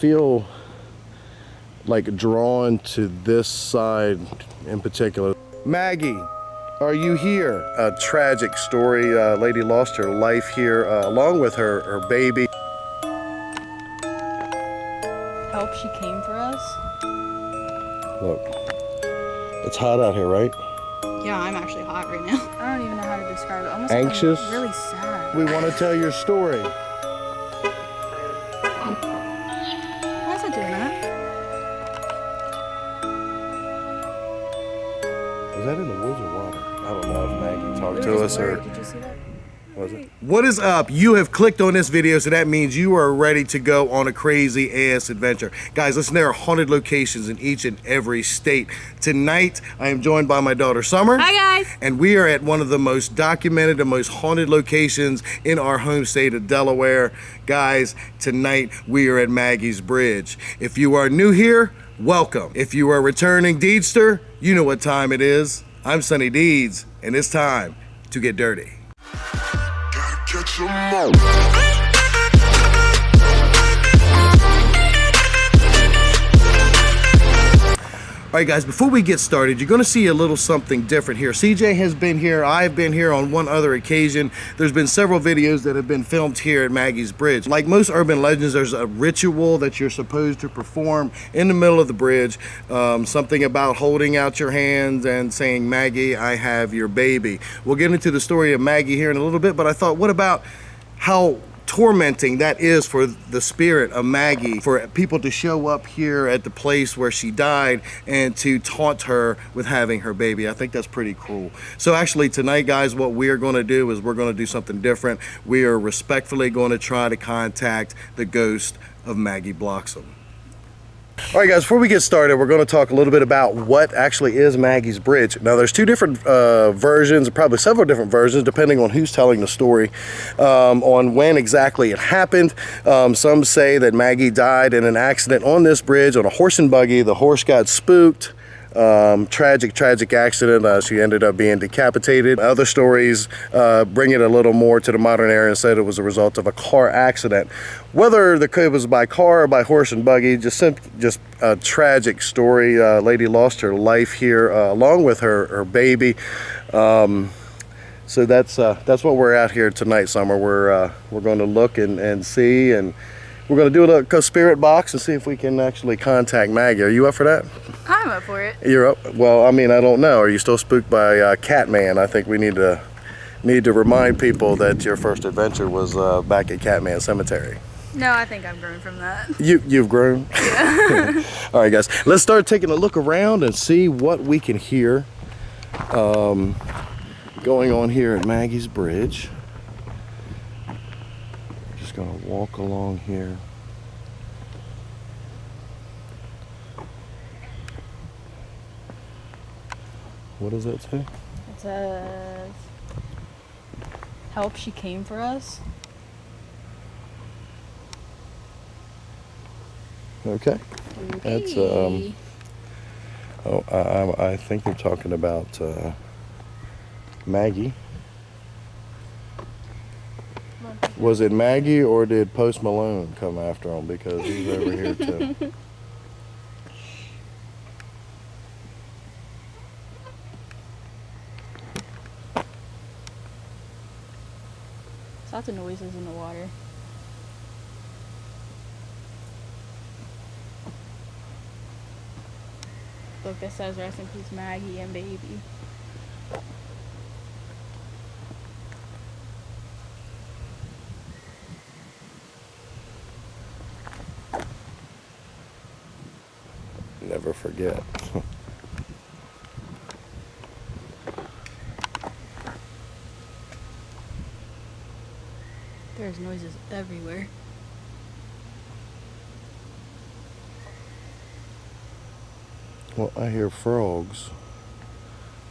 Feel like drawn to this side in particular. Maggie, are you here? A tragic story. Lady lost her life here along with her baby. Help, she came for us. Look, it's hot out here, right? Yeah, I'm actually hot right now. I don't even know how to describe it. Almost anxious. Like really sad. We want to tell your story. Why is it doing that? Was that in the woods or water? I don't know if Maggie talked to us or... Did you see that? Was it? What is up? You have clicked on this video, so that means you are ready to go on a crazy ass adventure. Guys, listen, there are haunted locations in each and every state. Tonight, I am joined by my daughter, Summer. Hi, guys. And we are at one of the most documented and most haunted locations in our home state of Delaware. Guys, tonight we are at Maggie's Bridge. If you are new here, welcome. If you are a returning Deedster, you know what time it is. I'm Sonny Deeds, and it's time to get dirty. Catch 'em all. All right, guys, before we get started, you're going to see a little something different here. CJ has been here. I've been here on one other occasion. There's been several videos that have been filmed here at Maggie's Bridge. Like most urban legends, there's a ritual that you're supposed to perform in the middle of the bridge. Something about holding out your hands and saying, "Maggie, I have your baby." We'll get into the story of Maggie here in a little bit, but I thought, what about how tormenting that is for the spirit of Maggie, for people to show up here at the place where she died and to taunt her with having her baby. I think that's pretty cruel. So actually tonight, guys, what we are going to do is we're going to do something different. We are respectfully going to try to contact the ghost of Maggie Bloxom. All right, guys, before we get started, we're going to talk a little bit about what actually is Maggie's Bridge. Now, there's two different versions, probably several different versions, depending on who's telling the story, on when exactly it happened. Some say that Maggie died in an accident on this bridge on a horse and buggy. The horse got spooked. Tragic accident. She ended up being decapitated. Other stories bring it a little more to the modern era and said it was a result of a car accident. Whether it was by car or by horse and buggy, just a tragic story. Lady lost her life here along with her baby. So that's what we're at here tonight, Summer. We're going to look and see, and we're going to do a little spirit box and see if we can actually contact Maggie. Are you up for that? I'm up for it. You're up? Well, I mean, I don't know. Are you still spooked by Catman? I think we need to remind people that your first adventure was back at Catman Cemetery. No, I think I've grown from that. You've grown? Yeah. All right, guys. Let's start taking a look around and see what we can hear going on here at Maggie's Bridge. Just gonna walk along here. What does that say? It says, "Help, she came for us." Okay. That's oh, I think they're talking about Maggie. Was it Maggie or did Post Malone come after him, because he's over here too? Lots of noises in the water. Look, this says "Rest in peace, Maggie and baby." Never forget. There's noises everywhere. Well, I hear frogs,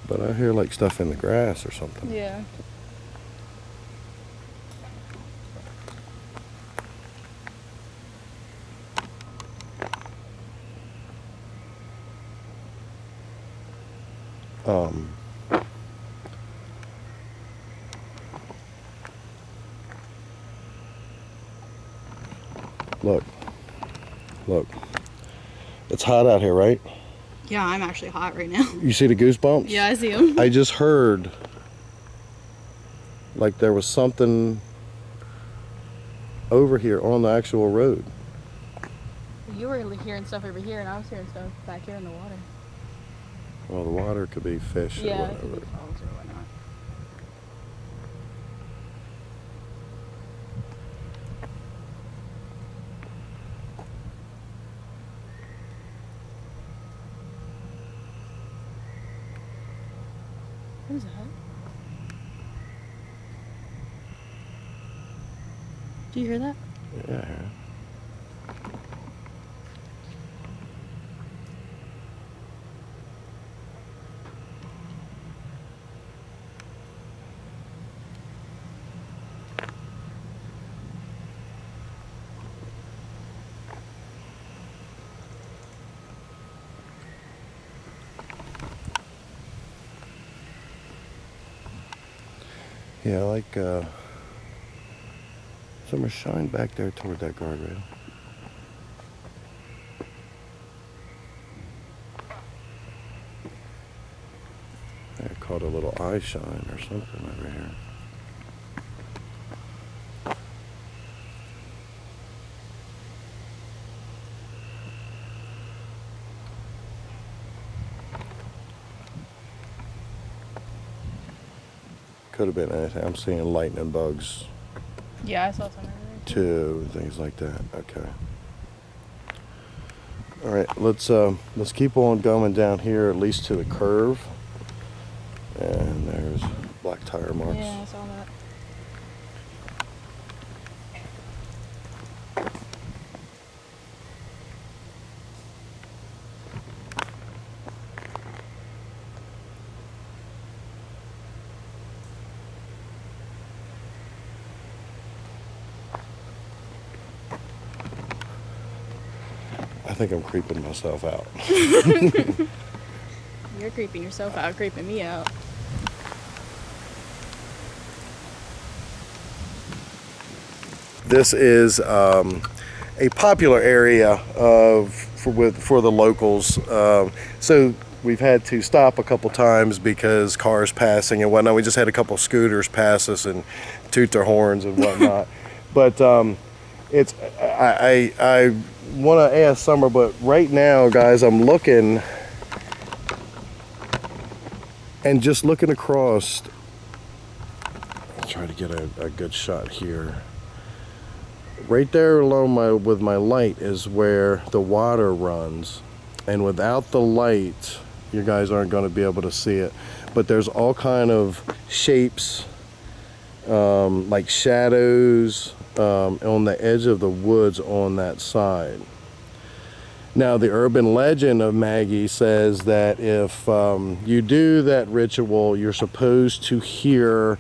but I hear like stuff in the grass or something. Yeah. Look. It's hot out here, right? Yeah, I'm actually hot right now. You see the goosebumps? Yeah, I see them. I just heard like there was something over here on the actual road. You were hearing stuff over here, and I was hearing stuff back here in the water. Well, the water could be fish or Yeah, whatever. it could be frogs or whatnot. What is that? Do you hear that? Yeah. Yeah, like Sommer, shine back there toward that guardrail. I caught a little eye shine or something over here. Could have been anything. I'm seeing lightning bugs Yeah, I saw some over there. too, things like that. Okay. All right, let's keep on going down here, at least to the curve. And there's black tire marks. Yeah, I saw that. I think I'm creeping myself out. You're creeping yourself out, creeping me out. This is a popular area for the locals. So we've had to stop a couple times because cars passing and whatnot. We just had a couple scooters pass us and toot their horns and whatnot. But it's I want to ask Sommer, but right now, guys, I'm looking and just looking across. I'll try to get a good shot here. Right there along with my light is where the water runs, and without the light you guys aren't going to be able to see it, but there's all kind of shapes, like shadows, on the edge of the woods on that side. Now the urban legend of Maggie says that if you do that ritual, you're supposed to hear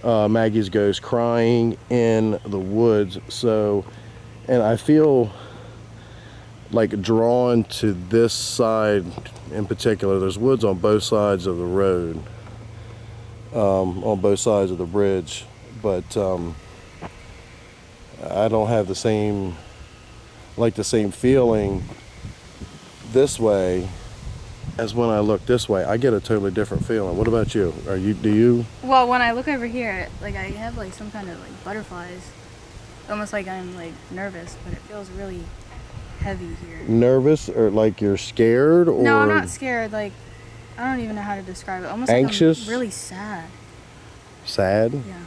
Maggie's ghost crying in the woods. So, and I feel like drawn to this side in particular. There's woods on both sides of the road, on both sides of the bridge, but I don't have the same feeling this way as when I look this way. I get a totally different feeling. What about you? Do you? Well, when I look over here, like I have like some kind of like butterflies. Almost like I'm like nervous, but it feels really heavy here. Nervous or like you're scared? Or No, I'm not scared. Like, I don't even know how to describe it. Almost anxious? like I'm really sad. Sad? Yeah.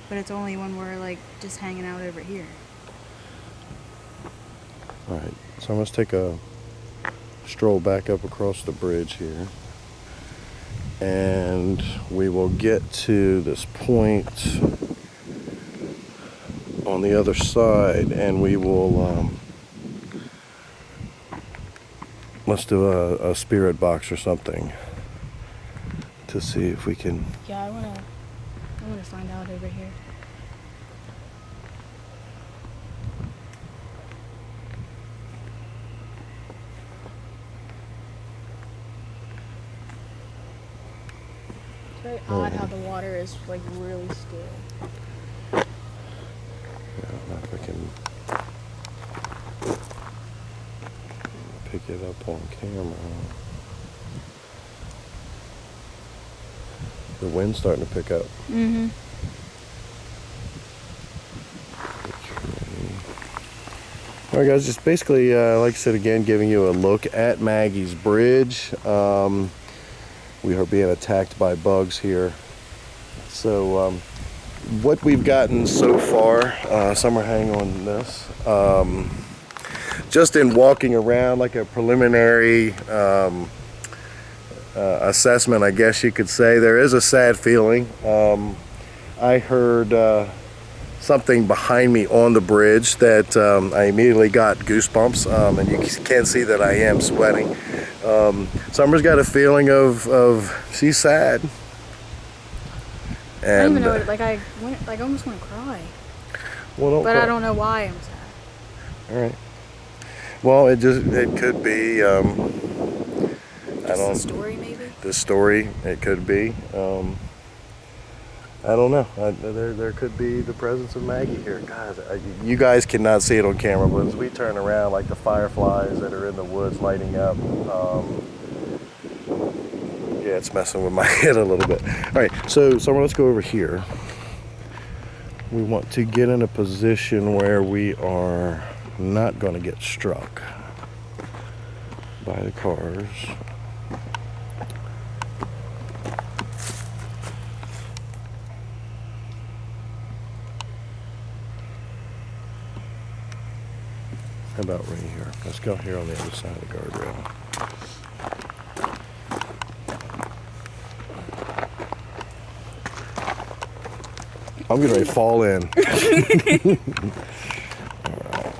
But it's only when we're like just hanging out over here. All right, so let's take a stroll back up across the bridge here, and we will get to this point on the other side, and we will let's do a spirit box or something to see if we can. Yeah, I wanna find out over here. It's very odd how the water is like really still. Yeah, I don't know if I can pick it up on camera. The wind's starting to pick up. Mm-hmm. All right, guys, just basically, like I said again, giving you a look at Maggie's Bridge. We are being attacked by bugs here. So what we've gotten so far, Summer, hang on this. Just in walking around, like a preliminary assessment, I guess you could say, there is a sad feeling. I heard something behind me on the bridge that I immediately got goosebumps, and you can see that I am sweating. Summer's got a feeling of she's sad. And, I don't even know what, I almost want to cry. Well, don't but cry. I don't know why I'm sad. All right. Well, it could be. I don't. The story, maybe. The story, it could be. I don't know. There could be the presence of Maggie here. God, you guys cannot see it on camera, but as we turn around, like the fireflies that are in the woods lighting up, yeah, it's messing with my head a little bit. All right, so Summer, let's go over here. We want to get in a position where we are not going to get struck by the cars. How about right here? Let's go here on the other side of the guardrail. I'm getting ready to fall in. All right.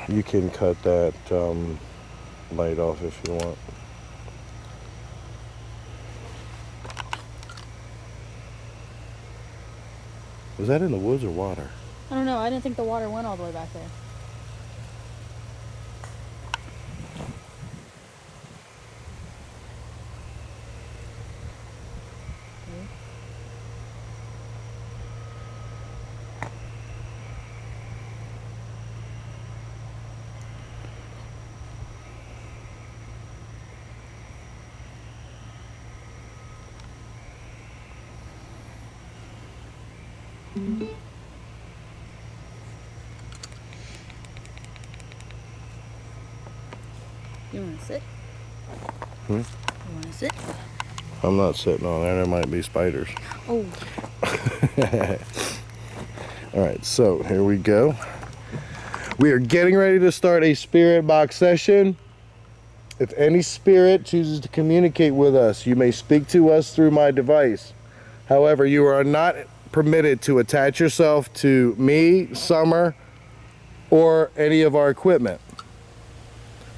You can cut that light off if you want. Was that in the woods or water? I don't know. I didn't think the water went all the way back there. You want to sit? You want to sit? I'm not sitting on there. There might be spiders. Oh. All right, so here we go. We are getting ready to start a spirit box session. If any spirit chooses to communicate with us, you may speak to us through my device. However, you are not permitted to attach yourself to me, Summer, or any of our equipment.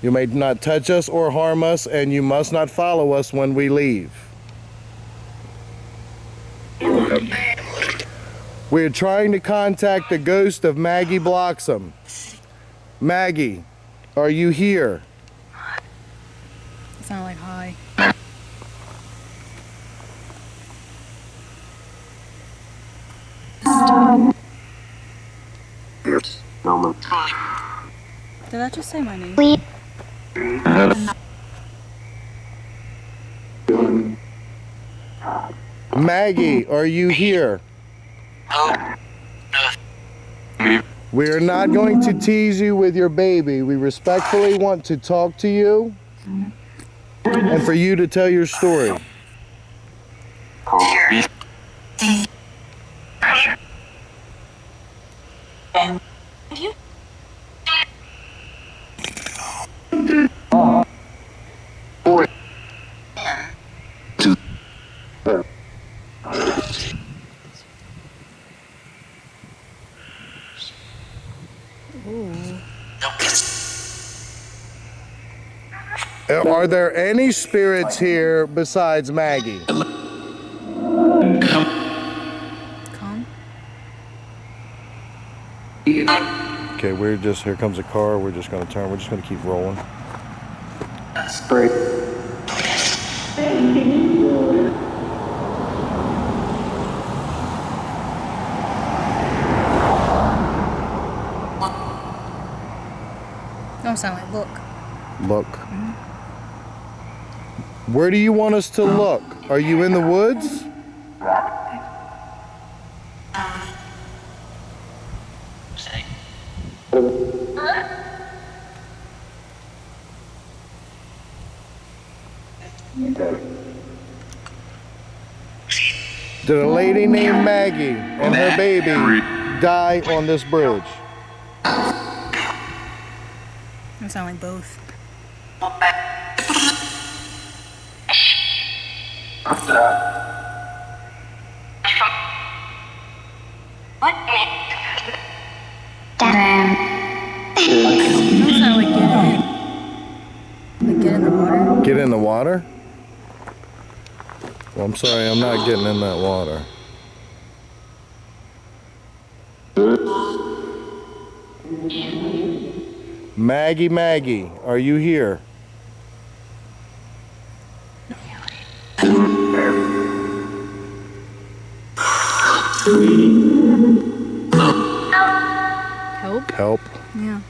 You may not touch us or harm us, and you must not follow us when we leave. We are trying to contact the ghost of Maggie Bloxom. Maggie, are you here? It sounded like hi. Did I just say my name? Maggie, are you here? We are not going to tease you with your baby. We respectfully want to talk to you and for you to tell your story. Are there any spirits here besides Maggie? Come. Okay, here comes a car. We're just going to turn. We're just going to keep rolling. Don't sound like, look. Look. Where do you want us to look? Are you in the woods? Did a lady named Maggie and her baby die on this bridge? It sounds like both. It sounds like get in the water. Get in the water? Well, I'm sorry, I'm not getting in that water. Maggie, are you here? Help? Help? Yeah.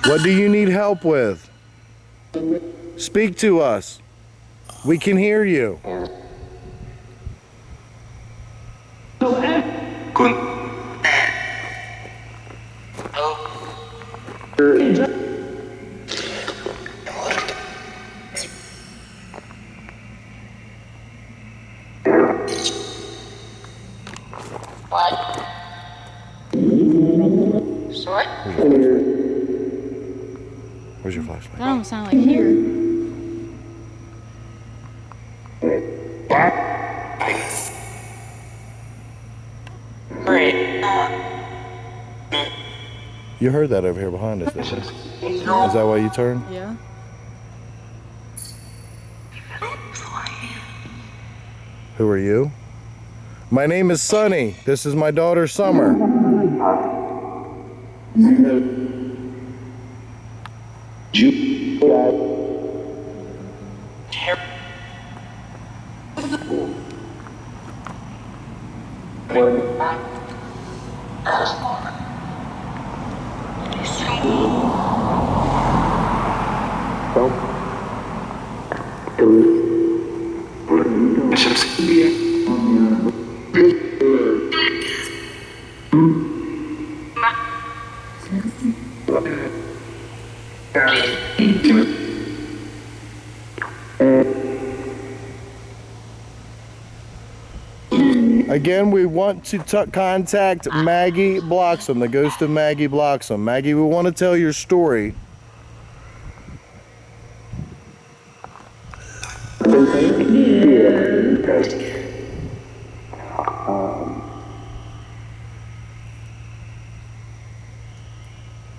What do you need help with? Speak to us. We can hear you. Where's your flashlight? That almost sounded like here. You heard that over here behind us, didn't you? Is that why you turned? Yeah. Who are you? My name is Sonny. This is my daughter, Sommer. Again, we want to contact Maggie Bloxom, the ghost of Maggie Bloxom. Maggie, we want to tell your story.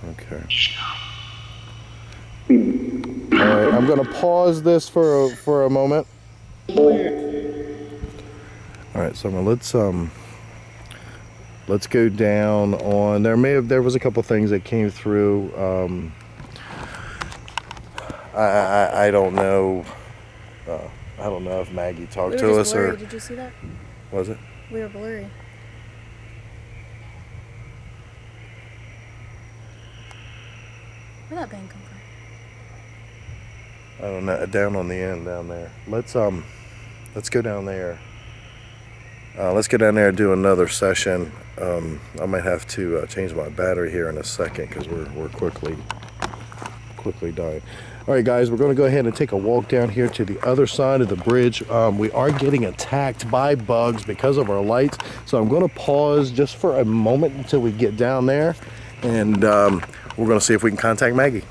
Okay. All right, I'm going to pause this for a moment. All right, Summer, let's go down on, there was a couple things that came through. I don't know. I don't know if Maggie talked to us blurry. or. Did you see that? Was it? We were blurry. Where'd that bang come from? I don't know. Down on the end, down there. Let's go down there. Let's go down there and do another session. I might have to change my battery here in a second because we're quickly dying. All right, guys, we're going to go ahead and take a walk down here to the other side of the bridge. We are getting attacked by bugs because of our lights, so I'm going to pause just for a moment until we get down there, and we're going to see if we can contact Maggie.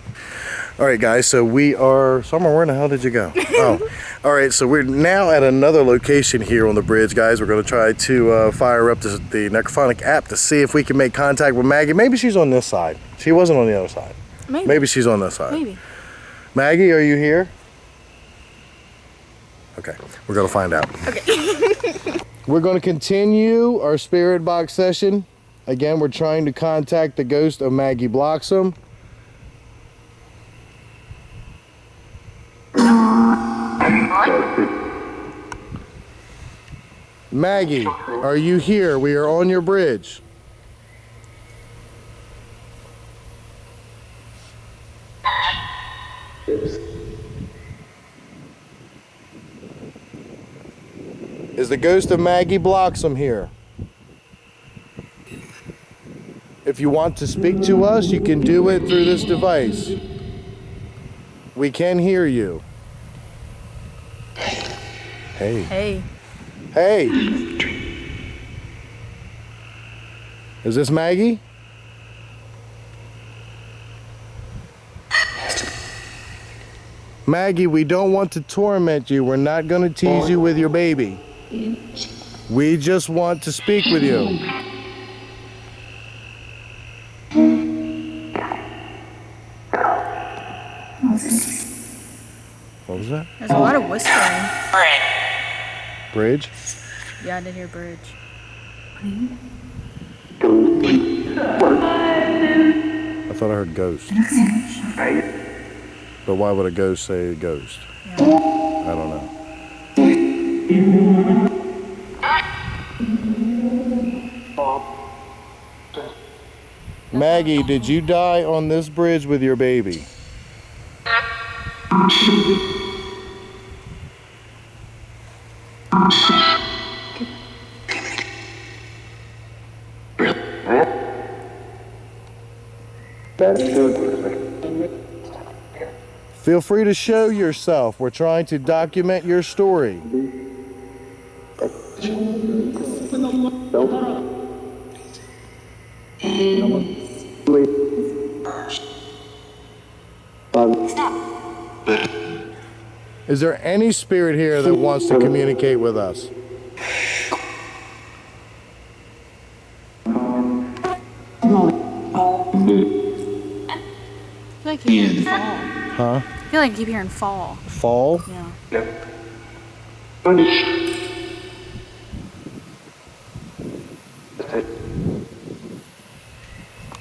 All right, guys, so we are... Summer, where in the hell did you go? Oh, all right, so we're now at another location here on the bridge, guys. We're going to try to fire up the necrophonic app to see if we can make contact with Maggie. Maybe she's on this side. She wasn't on the other side. Maybe she's on this side. Maybe. Maggie, are you here? Okay, we're going to find out. Okay. We're going to continue our spirit box session. Again, we're trying to contact the ghost of Maggie Bloxom. Maggie, are you here? We are on your bridge. Is the ghost of Maggie Bloxom here? If you want to speak to us, you can do it through this device. We can hear you. Hey. Hey. Hey. Is this Maggie? Maggie, we don't want to torment you. We're not going to tease you with your baby. We just want to speak with you. What was that? There's a lot of whispering. Bridge? Yeah, I did hear Bridge. I thought I heard ghost. But why would a ghost say ghost? Yeah. I don't know. Maggie, did you die on this bridge with your baby? Feel free to show yourself. We're trying to document your story. Is there any spirit here that wants to communicate with us? I feel like I keep hearing fall. Huh? I feel like I keep hearing fall. Fall? Yeah.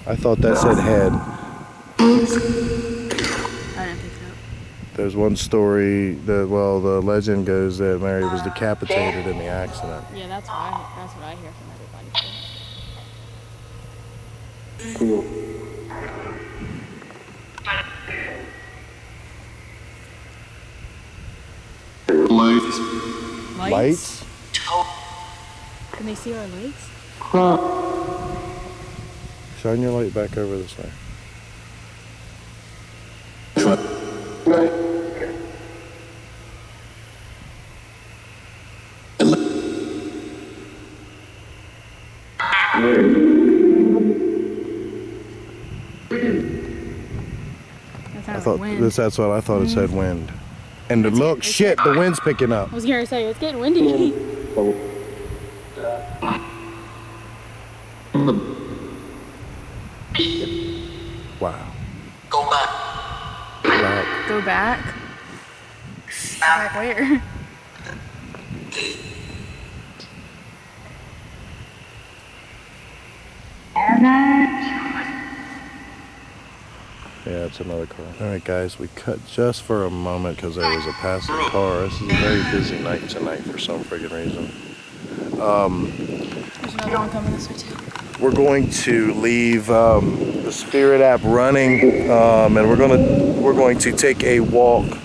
I thought that said head. I didn't pick it up. There's one story that, well, the legend goes that Mary was decapitated in the accident. Yeah, that's what I hear from everybody. Lights? Can they see our lights? Shine your light back over this way. That's what I thought it said, wind. And look, shit, the wind's picking up. I was gonna say, it's getting windy. Wow. Go back. Back. Go back? Back where? Yeah, it's another car. All right, guys, we cut just for a moment because there was a passing car. This is a very busy night tonight for some friggin' reason. There's another one coming this way too. We're going to leave the Spirit app running, and we're going to take a walk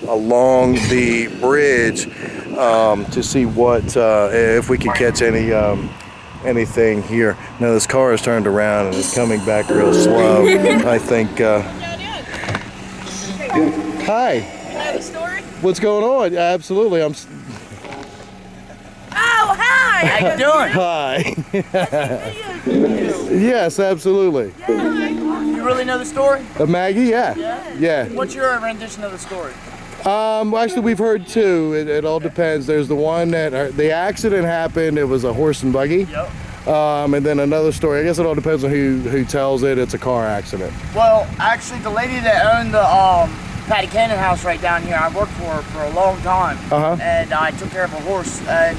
along the bridge to see what if we can catch anything here. Now this car has turned around and is coming back real slow. I think. Hi. You know the story? What's going on? Absolutely. I'm. Oh, hi! How you doing? Hi. Yes, absolutely. You really know the story? Maggie, yeah. Yeah. What's your rendition of the story? Well, actually, we've heard two. It all depends. There's the one that the accident happened. It was a horse and buggy. Yep. And then another story. I guess it all depends on who tells it. It's a car accident. Well, actually, the lady that owned the Patty Cannon house right down here, I worked for her for a long time. And I took care of a horse. And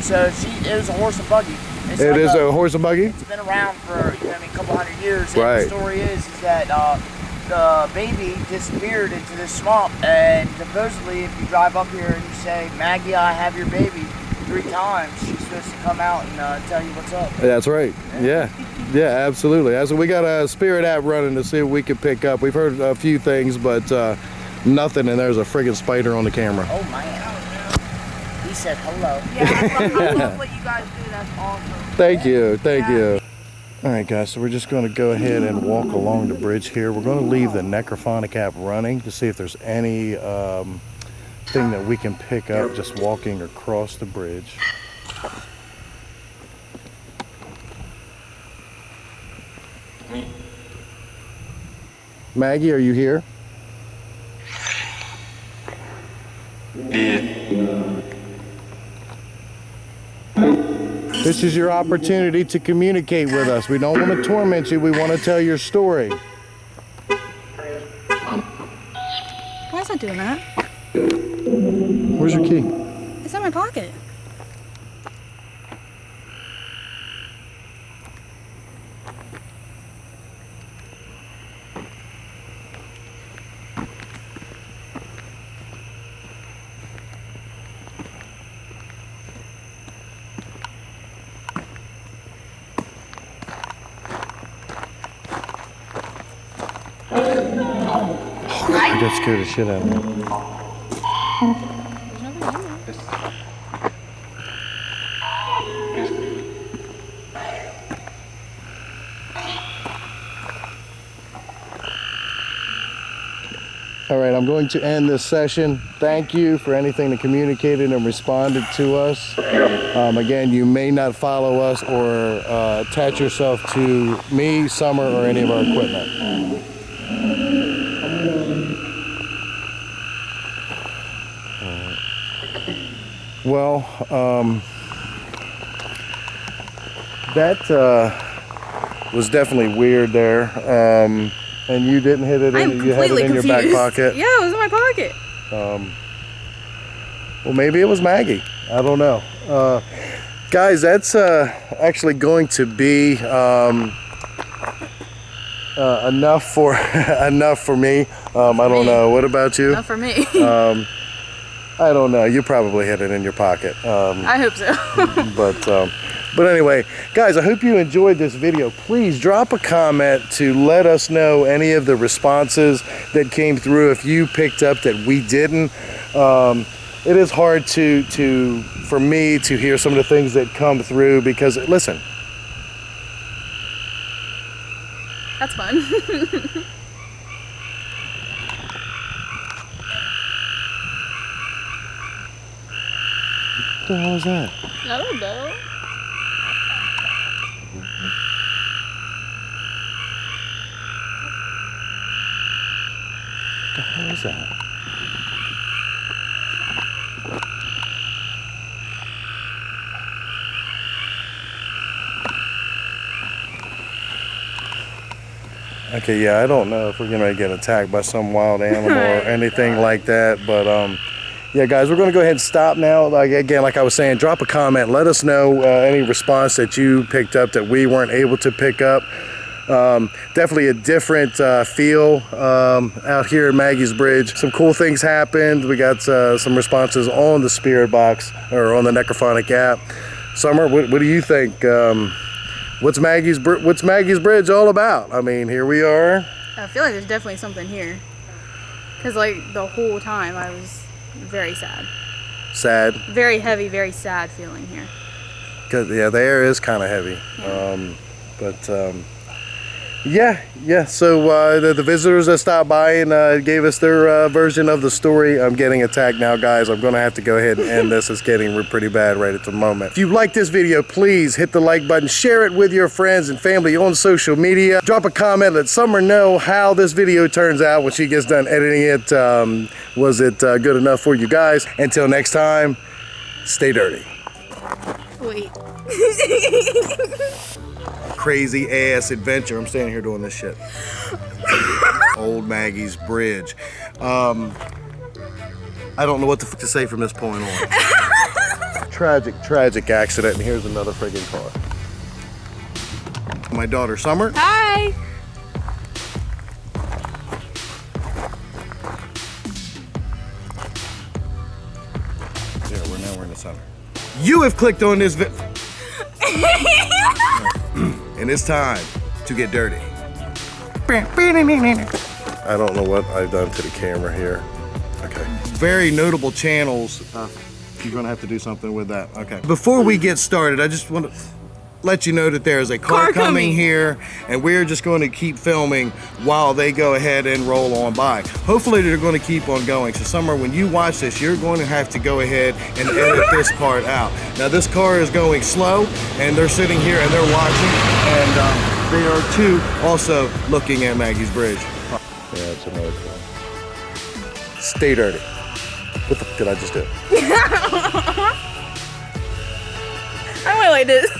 so it was a horse and buggy. It's It like is a horse and buggy? It's been around for, a couple hundred years. Right. And the story is that the baby disappeared into this swamp, and supposedly if you drive up here and you say, Maggie, I have your baby, 3 times, she's supposed to come out and tell you what's up. That's right. Yeah. Yeah, absolutely. So we got a Spirit app running to see if we can pick up. We've heard a few things, but Nothing, and there's a friggin' spider on the camera. Oh man. He said hello. Yeah, I love what you guys do. That's awesome. Thank you, thank you. All right, guys, so we're just going to go ahead and walk along the bridge here. We're going to leave the necrophonic app running to see if there's any thing that we can pick up just walking across the bridge. Maggie, are you here? This is your opportunity to communicate with us. We don't want to torment you. We want to tell your story. Why is it doing that? Where's your key? It's in my pocket. That scared the shit out of me. All right, I'm going to end this session. Thank you for anything that communicated and responded to us. Again, you may not follow us or attach yourself to me, Summer, or any of our equipment. Well, that was definitely weird there. And you didn't hit it in, you had it in your back pocket. Yeah, it was in my pocket. Well, maybe it was Maggie. I don't know. Guys, that's actually going to be enough for enough for me. I don't know. What about you? Not for me. I don't know. You probably had it in your pocket. I hope so. But anyway, guys, I hope you enjoyed this video. Please drop a comment to let us know any of the responses that came through if you picked up that we didn't. It is hard for me to hear some of the things that come through because, listen. That's fun. What the hell is that? I don't know. What the hell is that? Okay, yeah, I don't know if we're gonna get attacked by some wild animal or anything like that, but yeah, guys, we're gonna go ahead and stop now. Like I was saying, drop a comment, let us know any response that you picked up that we weren't able to pick up. Definitely a different feel out here at Maggie's Bridge. Some cool things happened. We got some responses on the spirit box or on the necrophonic app. Summer, what do you think? What's Maggie's Bridge all about? I mean, here we are. I feel like there's definitely something here. Because like the whole time I was very sad. Sad? Very heavy, very sad feeling here. Cause yeah, the air is kind of heavy. Yeah. So the visitors that stopped by and gave us their version of the story. I'm getting attacked now, guys. I'm gonna have to go ahead and end this. It's getting pretty bad right at the moment. If you like this video, please hit the like button, share it with your friends and family on social media. Drop a comment, let Summer know how this video turns out when she gets done editing it. Was it good enough for you guys? Until next time, stay dirty. Wait. Crazy ass adventure. I'm standing here doing this shit. Old Maggie's Bridge. I don't know what the fuck to say from this point on. Tragic accident, and here's another friggin' car. My daughter, Summer. Hi. Yeah, we're in the center. You have clicked on this video. And it's time to get dirty. I don't know what I've done to the camera here. Okay. Very notable channels. You're gonna have to do something with that. Okay. Before we get started, I just want to let you know that there is a car coming here, and we're just going to keep filming while they go ahead and roll on by. Hopefully they're going to keep on going. So Summer, when you watch this, you're going to have to go ahead and edit this part out. Now this car is going slow, and they're sitting here and they're watching, and they are too also looking at Maggie's Bridge. Yeah, it's another car. Stay dirty. What the fuck did I just do? I went like this.